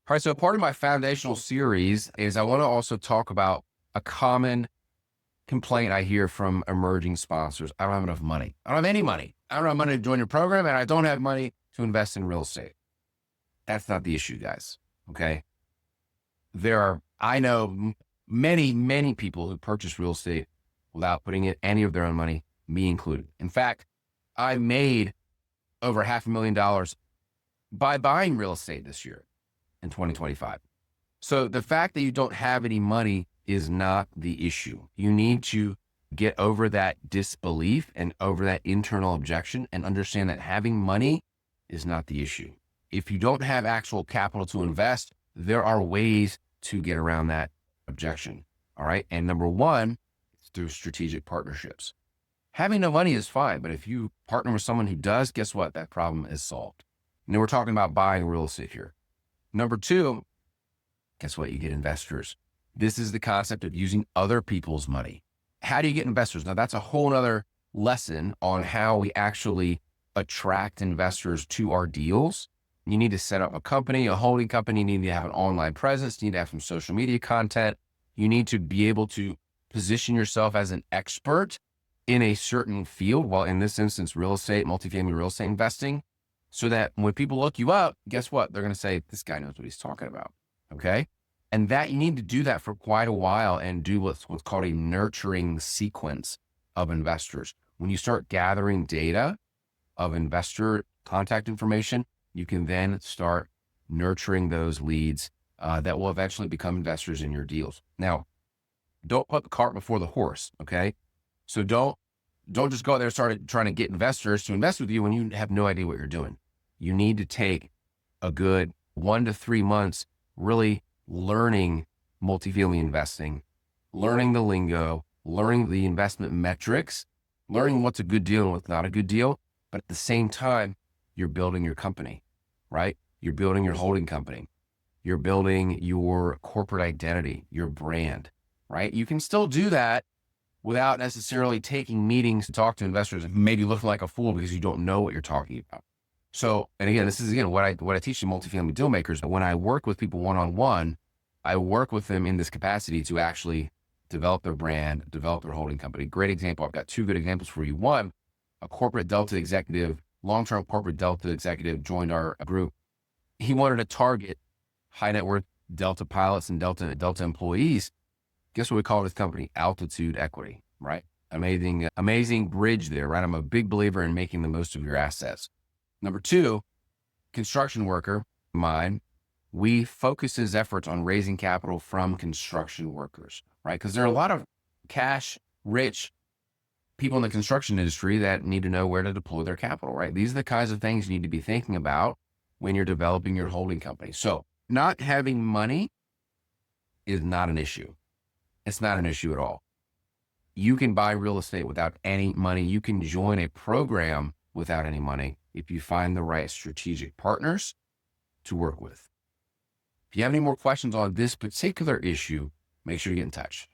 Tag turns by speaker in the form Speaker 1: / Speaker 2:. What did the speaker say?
Speaker 1: All right. So part of my foundational series is I want to also talk about a common complaint I hear from emerging sponsors. I don't have enough money. I don't have any money. I don't have money to join your program, and I don't have money to invest in real estate. That's not the issue, guys. Okay. I know many, many people who purchase real estate without putting in any of their own money, me included. In fact, I made over $500,000 by buying real estate this year in 2025. So the fact that you don't have any money is not the issue. You need to get over that disbelief and over that internal objection and understand that having money is not the issue. If you don't have actual capital to invest, there are ways to get around that objection. All right. And number one, is through strategic partnerships. Having no money is fine, but if you partner with someone who does, guess what? That problem is solved. And we're talking about buying real estate here. Number two, guess what? You get investors. This is the concept of using other people's money. How do you get investors? Now, that's a whole nother lesson on how we actually attract investors to our deals. You need to set up a company, a holding company. You need to have an online presence. You need to have some social media content. You need to be able to position yourself as an expert in a certain field. Well, in this instance, real estate, multifamily real estate investing, so that when people look you up, guess what? They're going to say, this guy knows what he's talking about. Okay. And that you need to do that for quite a while and do what's called a nurturing sequence of investors. When you start gathering data of investor contact information, you can then start nurturing those leads that will eventually become investors in your deals. Now, don't put the cart before the horse. Okay. So don't just go out there and start trying to get investors to invest with you when you have no idea what you're doing. You need to take a good 1 to 3 months really learning multifamily investing, learning the lingo, learning the investment metrics, learning what's a good deal and what's not a good deal. But at the same time, you're building your company, right? You're building your holding company. You're building your corporate identity, your brand, right? You can still do that without necessarily taking meetings to talk to investors and maybe looking like a fool because you don't know what you're talking about. So, and again, this is what I teach the multifamily deal makers. When I work with people one-on-one, I work with them in this capacity to actually develop their brand, develop their holding company. Great example. I've got 2 good examples for you. One, a corporate Delta executive, long-term corporate Delta executive joined our group. He wanted to target high net worth Delta pilots and Delta employees. Guess what we call this company? Altitude Equity, right? Amazing bridge there, right? I'm a big believer in making the most of your assets. Number 2, construction worker, mine, we focus his efforts on raising capital from construction workers, right? Because there are a lot of cash rich people in the construction industry that need to know where to deploy their capital, right? These are the kinds of things you need to be thinking about when you're developing your holding company. So not having money is not an issue. It's not an issue at all. You can buy real estate without any money. You can join a program without any money if you find the right strategic partners to work with. If you have any more questions on this particular issue, make sure you get in touch.